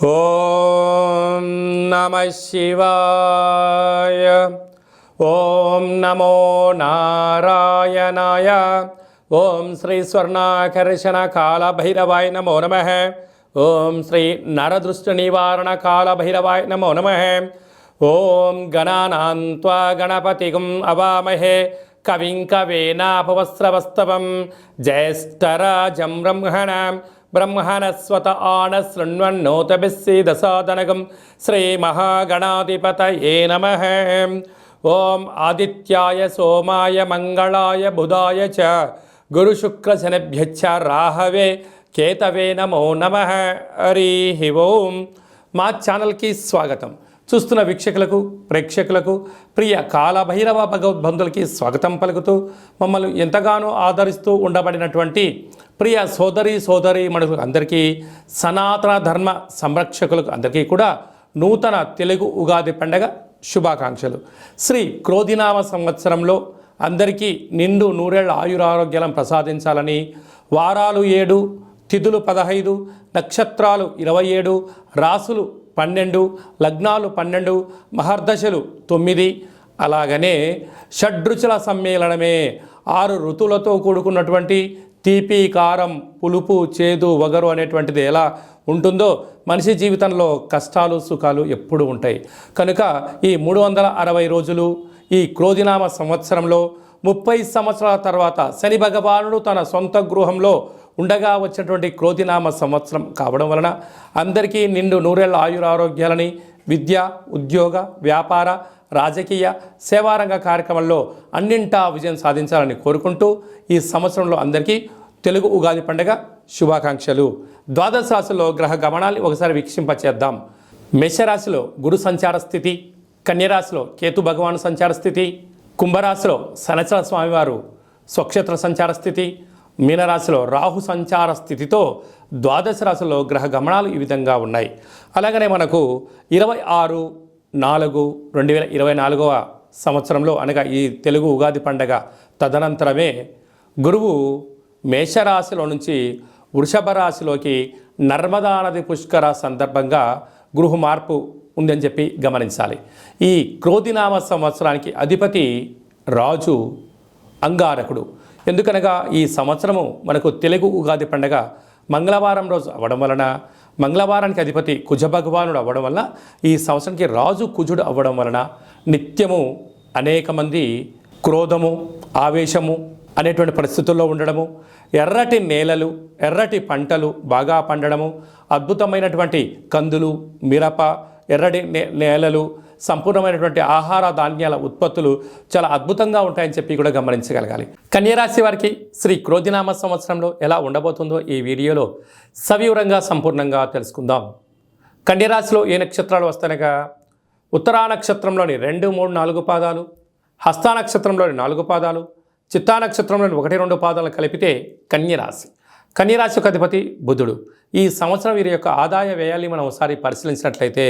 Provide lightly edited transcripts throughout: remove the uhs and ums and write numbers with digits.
ఓం నమః శివాయ. ఓం నమో నారాయణాయ. ఓం శ్రీ స్వర్ణాకర్షణ కాళభైరవాయ నమో నమః. ఓం శ్రీ నరదృష్టి నివారణ కాళభైరవాయ నమో నమః. ఓం గణానాం త్వా గణపతిం అవామహే కవిం కవేనాపవస్రవస్తవం జ్యేష్ఠరాజం బ్రహ్మణస్వత ఆనశృణ్వన్నోతభిస్సీదసాదనగం శ్రీమహాగణాధిపతయే నమః. ఓం ఆదిత్యాయ సోమాయ మంగళాయ బుధాయ చ గురుశుక్రశనిభ్యశ్చ రాహవే కేతవే నమో నమః. హరి ఓం. మా ఛానల్కి స్వాగతం. చూస్తున్న వీక్షకులకు ప్రేక్షకులకు ప్రియ కాళభైరవ భగవద్బంధులకి స్వాగతం పలుకుతూ మమ్మల్ని ఎంతగానో ఆదరిస్తూ ఉండబడినటువంటి ప్రియ సోదరి మనులకు అందరికీ, సనాతన ధర్మ సంరక్షకులకు అందరికీ కూడా నూతన తెలుగు ఉగాది పండగ శుభాకాంక్షలు. శ్రీ క్రోధినామ సంవత్సరంలో అందరికీ నిండు నూరేళ్ల ఆయురారోగ్యాలను ప్రసాదించాలని, వారాలు 7, తిథులు 15, నక్షత్రాలు 27, రాసులు 12, లగ్నాలు 12, మహర్దశలు 9, అలాగనే షడ్రుచుల సమ్మేళనమే 6 ఋతువులతో కూడుకున్నటువంటి తీపి, కారం, పులుపు, చేదు, వగరు అనేటువంటిది ఎలా ఉంటుందో మనిషి జీవితంలో కష్టాలు సుఖాలు ఎప్పుడు ఉంటాయి. కనుక ఈ 360 రోజులు ఈ క్రోధినామ సంవత్సరంలో 30 సంవత్సరాల తర్వాత శని భగవానుడు తన సొంత గృహంలో ఉండగా వచ్చినటువంటి క్రోధినామ సంవత్సరం కావడం వలన అందరికీ నిండు నూరేళ్ల ఆయురారోగ్యాలని, విద్య, ఉద్యోగ, వ్యాపార, రాజకీయ, సేవారంగ కార్యక్రమంలో అన్నింటా విజయం సాధించాలని కోరుకుంటూ ఈ సంవత్సరంలో అందరికీ తెలుగు ఉగాది పండుగ శుభాకాంక్షలు. ద్వాదశ రాశిలో గ్రహ గమనాన్ని ఒకసారి వీక్షింపచేద్దాం. మేషరాశిలో గురు సంచార స్థితి, కన్యరాశిలో కేతు భగవాను సంచార స్థితి, కుంభరాశిలో శనిచర స్వామివారు స్వక్షేత్ర సంచార స్థితి, మీనరాశిలో రాహు సంచార స్థితితో ద్వాదశ రాశిలో గ్రహ గమనాలు ఈ విధంగా ఉన్నాయి. అలాగనే మనకు 26/4/2024 సంవత్సరంలో అనగా ఈ తెలుగు ఉగాది పండగ తదనంతరమే గురువు మేషరాశిలో నుంచి వృషభ రాశిలోకి నర్మదా నది పుష్కర సందర్భంగా గృహ మార్పు ఉందని చెప్పి గమనించాలి. ఈ క్రోధినామ సంవత్సరానికి అధిపతి రాజు అంగారకుడు. ఎందుకనగా ఈ సంవత్సరము మనకు తెలుగు ఉగాది పండగ మంగళవారం రోజు అవ్వడం వలన, మంగళవారానికి అధిపతి కుజ భగవానుడు అవ్వడం వలన, ఈ సంవత్సరానికి రాజు కుజుడు అవ్వడం వలన నిత్యము అనేక మంది క్రోధము, ఆవేశము అనేటువంటి పరిస్థితుల్లో ఉండడము, ఎర్రటి నేలలు, ఎర్రటి పంటలు బాగా పండడము, అద్భుతమైనటువంటి కందులు, మిరప, ఎర్రటి నేలలు, సంపూర్ణమైనటువంటి ఆహార ధాన్యాల ఉత్పత్తులు చాలా అద్భుతంగా ఉంటాయని చెప్పి కూడా గమనించగలగాలి. కన్యరాశి వారికి శ్రీ క్రోధినామ సంవత్సరంలో ఎలా ఉండబోతుందో ఈ వీడియోలో సవివరంగా సంపూర్ణంగా తెలుసుకుందాం. కన్యరాశిలో ఏ నక్షత్రాలు వస్తాయనగా ఉత్తరా నక్షత్రంలోని 2, 3, 4 పాదాలు, హస్తా నక్షత్రంలోని 4 పాదాలు, చిత్తా నక్షత్రంలోని 1, 2 పాదాలు కలిపితే కన్యరాశి. కన్యరాశికి అధిపతి బుధుడు. ఈ సంవత్సరం వీరి యొక్క ఆదాయ వ్యయాన్ని మనం ఒకసారి పరిశీలించినట్లయితే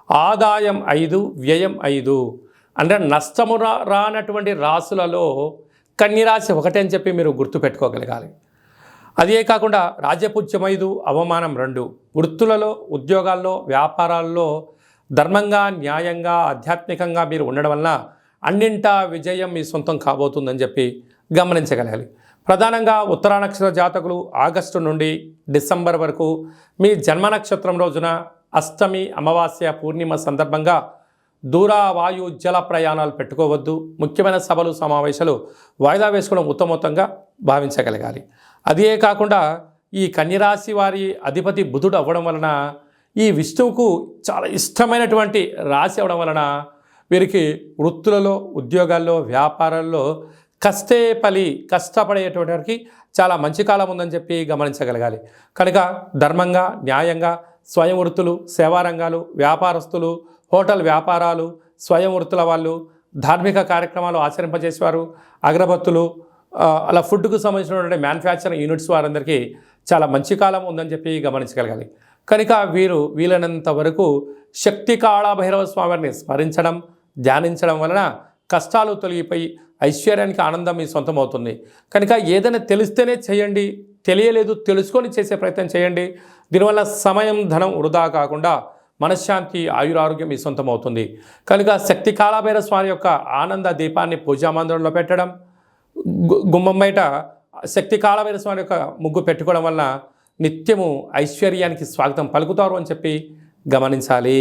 ఆదాయం 5, వ్యయం 5 అంటే నష్టము రానటువంటి రాశులలో కన్యరాశి ఒకటే అని చెప్పి మీరు గుర్తుపెట్టుకోగలగాలి. అదే కాకుండా రాజ్యపూజ్యం 5, అవమానం 2. వృత్తులలో, ఉద్యోగాల్లో, వ్యాపారాల్లో ధర్మంగా, న్యాయంగా, ఆధ్యాత్మికంగా మీరు ఉండడం వలన అన్నింటా విజయం మీ సొంతం కాబోతుందని చెప్పి గమనించగలగాలి. ప్రధానంగా ఉత్తరా నక్షత్ర జాతకులు ఆగస్టు నుండి డిసెంబర్ వరకు మీ జన్మ నక్షత్రం రోజున అష్టమి, అమావాస్య, పూర్ణిమ సందర్భంగా దూర, వాయు, జల ప్రయాణాలు పెట్టుకోవద్దు. ముఖ్యమైన సభలు, సమావేశాలు వాయిదా వేసుకోవడం ఉత్తమోత్తంగా భావించగలగాలి. అదే కాకుండా ఈ కన్యరాశి వారి అధిపతి బుధుడు అవ్వడం వలన ఈ విష్ణువుకు చాలా ఇష్టమైనటువంటి రాశి అవ్వడం వలన వీరికి వృత్తులలో, ఉద్యోగాల్లో, వ్యాపారాల్లో కష్టపడేటువంటి వారికి చాలా మంచి కాలం ఉందని చెప్పి గమనించగలగాలి. కనుక ధర్మంగా, న్యాయంగా స్వయం వృత్తులు, సేవారంగాలు, వ్యాపారస్తులు, హోటల్ వ్యాపారాలు, స్వయం వృత్తుల వాళ్ళు, ధార్మిక కార్యక్రమాలు ఆచరింపజేసేవారు, అగరబత్తులు, అలా ఫుడ్కు సంబంధించినటువంటి మ్యానుఫ్యాక్చరింగ్ యూనిట్స్ వారందరికీ చాలా మంచి కాలం ఉందని చెప్పి గమనించగలగాలి. కనుక వీరు వీలైనంత వరకు శక్తి కాళభైరవ స్వామిని స్మరించడం, ధ్యానించడం వలన కష్టాలు తొలగిపోయి ఐశ్వర్యానికి ఆనందం మీ సొంతం అవుతుంది. కనుక ఏదైనా తెలిస్తేనే చేయండి, తెలియలేదు తెలుసుకొని చేసే ప్రయత్నం చేయండి. దీనివల్ల సమయం ధనం వృధా కాకుండా మనశ్శాంతి ఆయురారోగ్యం మీ సొంతం అవుతుంది. కనుక శక్తి కాలభైరవ స్వామి యొక్క ఆనంద దీపాన్ని పూజా మందిరంలో పెట్టడం, గుమ్మం బయట శక్తి కాలభైరవ స్వామి యొక్క ముగ్గు పెట్టుకోవడం వలన నిత్యము ఐశ్వర్యానికి స్వాగతం పలుకుతారు అని చెప్పి గమనించాలి.